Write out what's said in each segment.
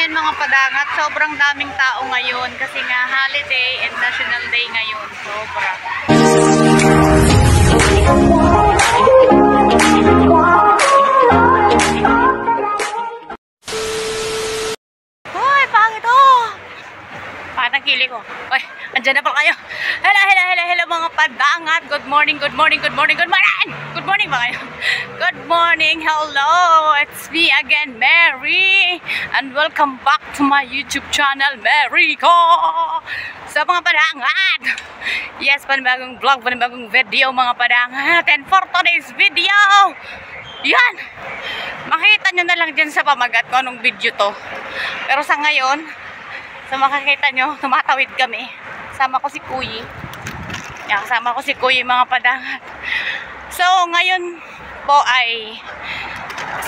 Ayan mga padangat, sobrang daming tao ngayon kasi nga holiday and national day ngayon. Sobra. Hoy, pangit oh! Parang kili ko. Hoy, andyan na pa kayo. Hello mga padangat. Good morning. Good morning ba kayo? Good morning. Hello. It's me again, Mary. And welcome back to my YouTube channel, Mary ko. So mga padangat. Yes, panibagong vlog, panibagong video mga padangat. And for today's video, yan. Makita nyo na lang dyan sa pamagat ko anong video to. Pero sa ngayon, so makikita nyo, tumatawid kami. Kasama ko si Kuyi. Yan, kasama ko si Kuyi mga padangat. So ngayon po ay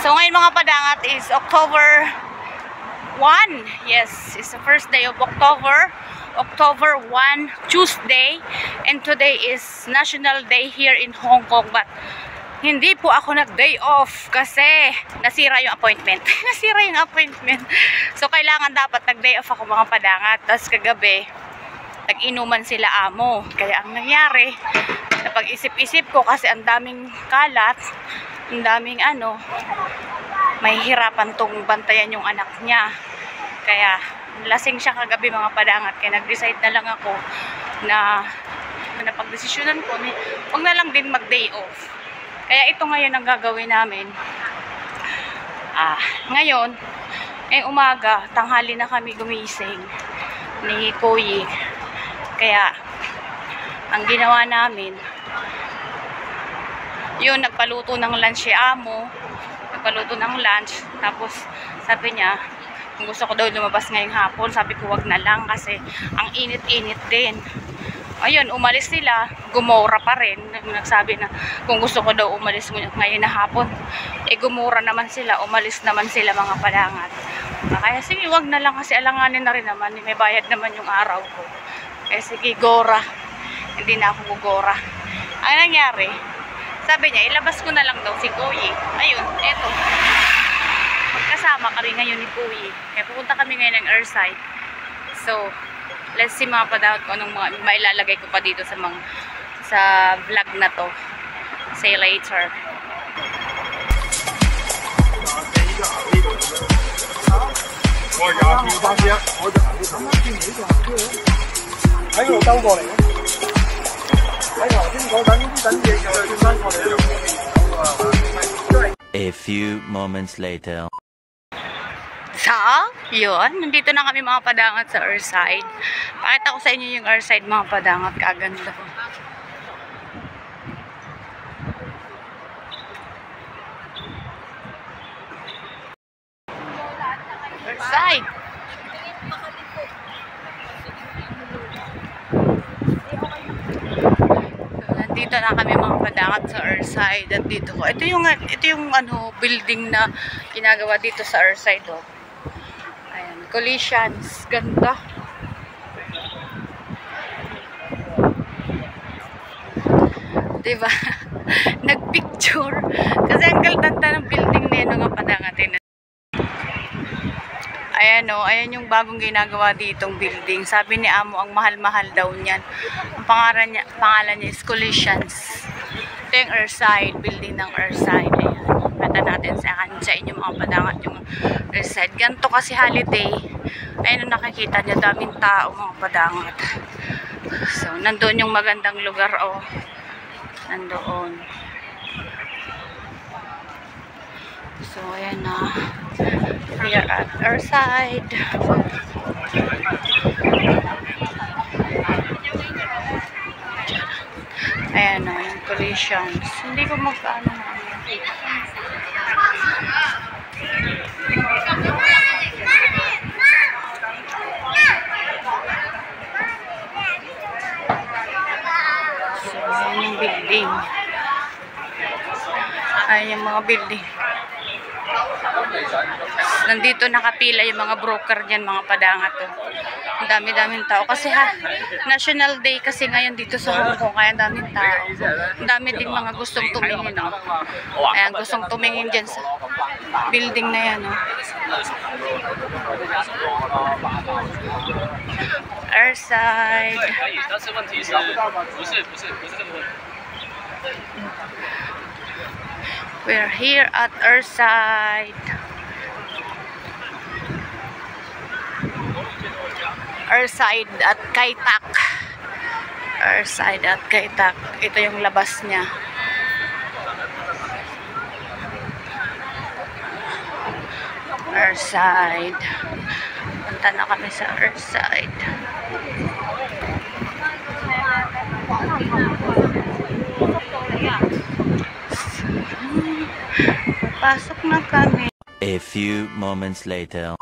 ngayon mga padangat is October 1. Yes, it's the first day of October 1, Tuesday. And today is National Day here in Hong Kong. But hindi po ako nag-day off kasi nasira yung appointment. So kailangan dapat nag-day off ako mga padangat. Tapos kagabi nag-inuman sila amo. Kaya ang nangyari, napag-isip-isip ko kasi ang daming kalat, ang daming may hirapan tong bantayan yung anak niya. Kaya lasing siya kagabi mga padangat. Kaya nag-decide na lang ako na napag-desisyonan ko, huwag na lang din mag-day off. Kaya ito ngayon ang gagawin namin. Ngayon umaga, tanghali na kami gumising ni Kuyi. Kaya ang ginawa namin, yun, nagpaluto ng lunch si amo. Nagpaluto ng lunch. Tapos sabi niya, kung gusto ko daw lumabas ngayong hapon, sabi ko wag na lang kasi ang init-init din. Ayun, umalis sila, gumora pa rin. Nagsabi na kung gusto ko daw umalis ngayon na hapon, gumura naman sila, umalis naman sila mga padangat. Kaya sige, wag na lang kasi alanganin na rin naman, may bayad naman yung araw ko. Kaya sige, gora. Hindi na ako gugora. Ang nangyari, sabi niya, ilabas ko na lang daw si Kuyi. Ayun, eto. Magkasama ka rin ngayon ni Kuyi. Kaya pupunta kami ngayon ng Earthside. So, let's see mga padahot ko anong mga mailalagay ko pa dito sa vlog na to. See you later. A few moments later. So, yun. Nandito na kami mga padangat sa Earthside. Pakita ko sa inyo yung Earthside mga padangat. Kaganda ko. Earthside. Nandito na kami mga padangat sa Earthside. At dito ko. Ito yung building na ginagawa dito sa Earthside. Oh. Ayan, collisions. Ganda. Diba? Nagpicture. Kasi ang ganda ng building na yun mga padangat. Ayan o, ayan yung bagong ginagawa ditong building. Sabi ni amo, ang mahal-mahal daw niyan. Ang pangalan niya is Collisions. Ito yung Earthside, building ng Earthside. Ayan, pata natin sa inyo mga padangat yung Earthside. Ganito kasi holiday. Ayan yung nakikita niya, daming tao mga padangat. So, nandoon yung magandang lugar o. Nandoon. So, ayan na. We are at Earthside. Ayan na, yung collisions. Hindi ko magkaano na. So, ayan yung building. Ayan yung mga building. Nandito nakapila yung mga broker dyan, mga padangat. Ang dami-daming tao. Kasi National Day kasi ngayon dito sa Hong Kong. Kaya ang daming tao. Ang dami din mga gustong tumingin. Ayan, gustong tumingin dyan sa building na yan. Earthside. We're here at Earthside. Earthside at Kai Tak. Earthside at Kai Tak. Ito yung labas niya. Earthside. Punta na kami sa Earthside. Pasok na kami. A few moments later.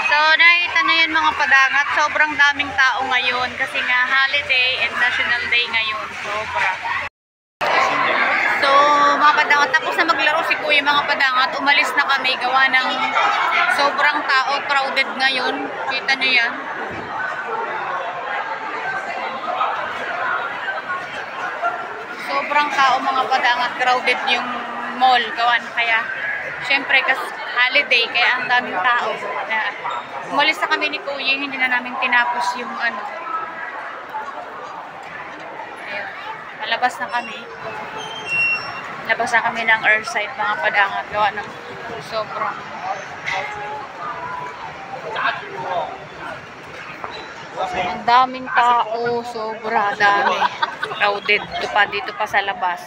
So, nakita nyo yun mga padangat. Sobrang daming tao ngayon kasi nga holiday and National Day ngayon. Sobra. So, mga padangat, tapos na maglaro si Kuya mga padangat. Umalis na kami. Gawa ng sobrang tao. Crowded ngayon. Kita nyo yan. Sobrang tao mga padangat. Crowded yung mall. Gawa na kaya. Siyempre, kasi holiday, kaya ang daming tao. Umalis na kami ni Kuya, hindi na namin tinapos yung ano. Ayun. Malabas na kami. Labas na kami ng Earthside, mga padangat. Gawa ng sobrang ang daming tao, sobra dami. Crowded dito pa sa labas.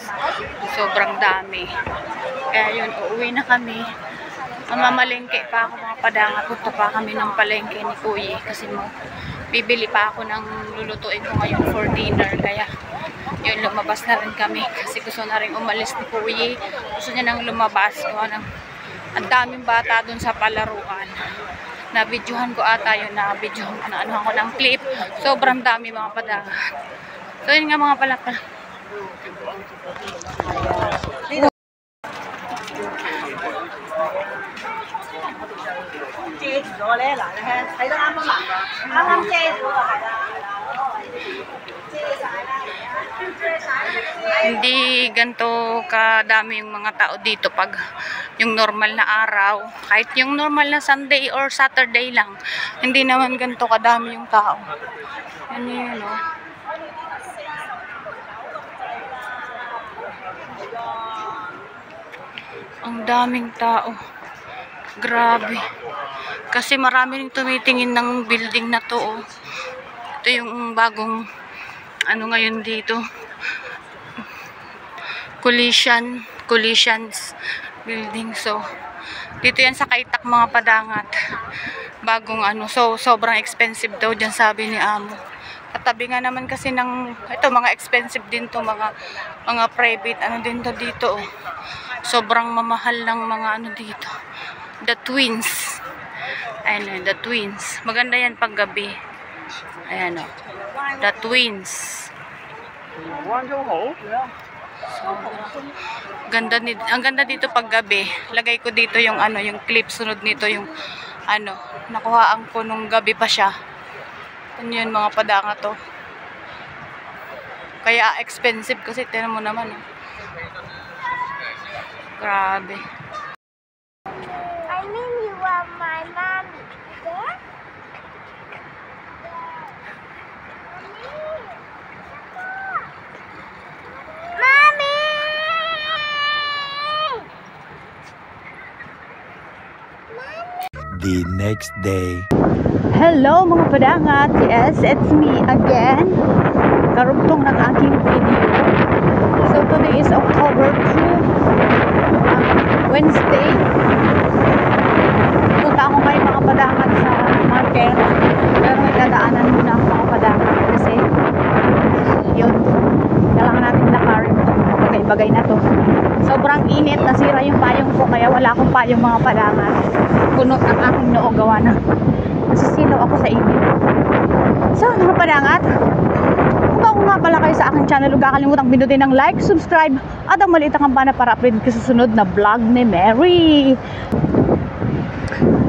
Sobrang dami. Kaya yun, uuwi na kami. Mamalengke pa ako mga padangat. Punta pa kami ng palengke ni Kuya. Kasi bibili pa ako ng lulutuin ko ngayon for dinner. Kaya yun, lumabas na rin kami. Kasi gusto na rin umalis ni Kuya. Gusto niya nang lumabas. Ang daming bata dun sa palaruan. Na-videohan ko ata yun. Na-videohan ko na anuhan ko ng clip. Sobrang dami mga padangat. So yun nga mga palapal. Hindi ganito kadami yung mga tao dito pag yung normal na araw. Kahit yung normal na Sunday or Saturday lang, hindi naman ganito kadami yung tao. Ano yun, no? Ang daming tao. Grabe. Kasi marami rin tumitingin ng building na to. Oh. Ito yung bagong ano ngayon dito. Collisions building. So, dito yan sa Kai Tak mga padangat. Bagong ano. So, sobrang expensive daw dyan sabi ni Amo. Katabi nga naman kasi ng ito mga expensive din to, mga private ano din to dito. Oh. Sobrang mamahal ng mga ano dito. The Twins. Ayan, The Twins. Maganda yan pag gabi. Ayan o. The Twins. So, ang ganda dito pag gabi. Lagay ko dito yung ano, yung clip. Sunod nito yung ano, nakuhaan ko nung gabi pa siya. Ano yun mga padangat to. Kaya expensive kasi tinan mo naman. Oh. Grabe. I mean you are my mommy. Yeah? Mommy! The next day. Hello mga padangat. Yes, it's me again. Karugtong ng aking video. So today is October 2, Wednesday. Punta ako kayo mga padangat sa market. Pero may dadaanan muna ako mga padangat kasi yun, kailangan natin lakarin itong bagay-bagay na to. Sobrang init, nasira yung payong ko kaya wala akong payong mga padangat. Kunot ang aking noo, gawa na nasisilaw ako sa init. So mga padangat, kung ako nga pala kayo sa aking channel, huwag kakalimutang pindutin ng like, subscribe at ang maliit ang kampana para update ko sa susunod na vlog ni Mary.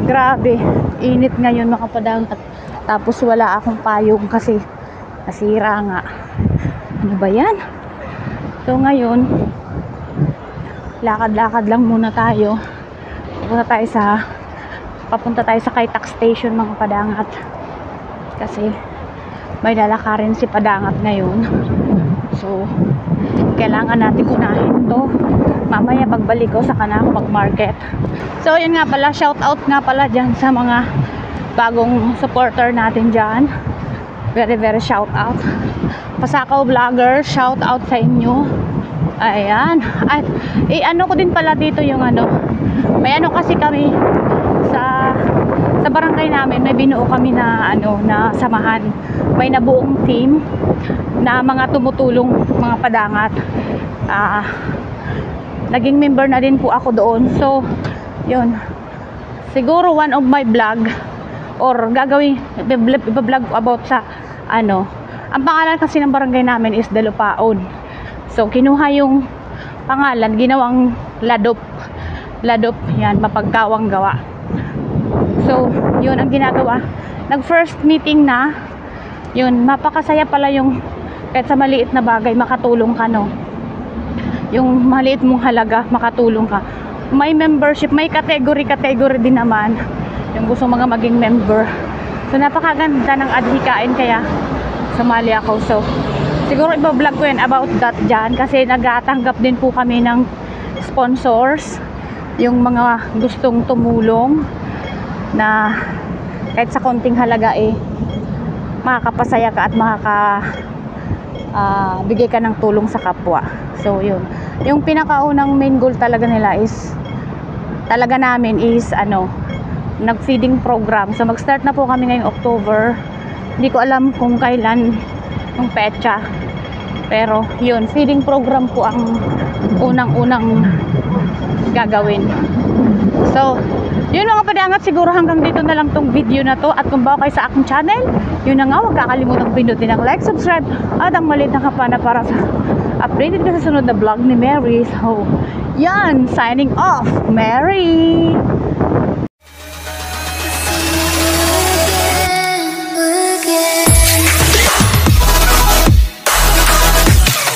Grabe, init ngayon mga padangat. Tapos wala akong payong kasi nasira nga. Ano ba yan? So ngayon, lakad-lakad lang muna tayo. Papunta tayo sa Kaitax Station, mga padangat. Kasi may lalakarin si padangat ngayon. So kailangan natin unahin to. Mamaya pagbalik ko sa kanang mag-market. So yun nga pala, shout out nga pala dyan sa mga bagong supporter natin dyan. Very very shout out. Pasakaw Vlogger, shout out sa inyo. Ayan. At ano ko din pala dito yung may kasi kami sa barangay namin, may binuo kami na na samahan. May nabuong team na mga tumutulong, mga padangat. Naging member na din po ako doon. So yun, siguro one of my vlog or gagawin i-vlog about sa ang pangalan kasi ng barangay namin is Dalupaon. So kinuha yung pangalan, ginawang Ladop, yan, mapagkawang gawa. So yun ang ginagawa. Nag first meeting na yun, mapakasaya pala yung kahit sa maliit na bagay makatulong ka, no? Yung maliit mong halaga, makatulong ka. May membership, may category din naman yung gusto mga maging member. So napakaganda ng adhikain, kaya sumali ako. So siguro iba-vlog ko yan about that dyan, kasi nagatanggap din po kami ng sponsors, yung mga gustong tumulong na kahit sa konting halaga makakapasaya ka at bigay ka ng tulong sa kapwa. So yun, yung pinakaunang main goal talaga nila is nag-feeding program. So mag-start na po kami ngayong October. Hindi ko alam kung kailan yung petsa, pero yun, feeding program po ang unang-unang gagawin. So yun mga padangat, siguro hanggang dito na lang tong video na to. At kung bago kayo sa aking channel, yun na nga, huwag kakalimutan pindutin ang like, subscribe at ang maliit na kampana para sa updated ka sa sunod na vlog ni Mary. So yan, signing off, Mary!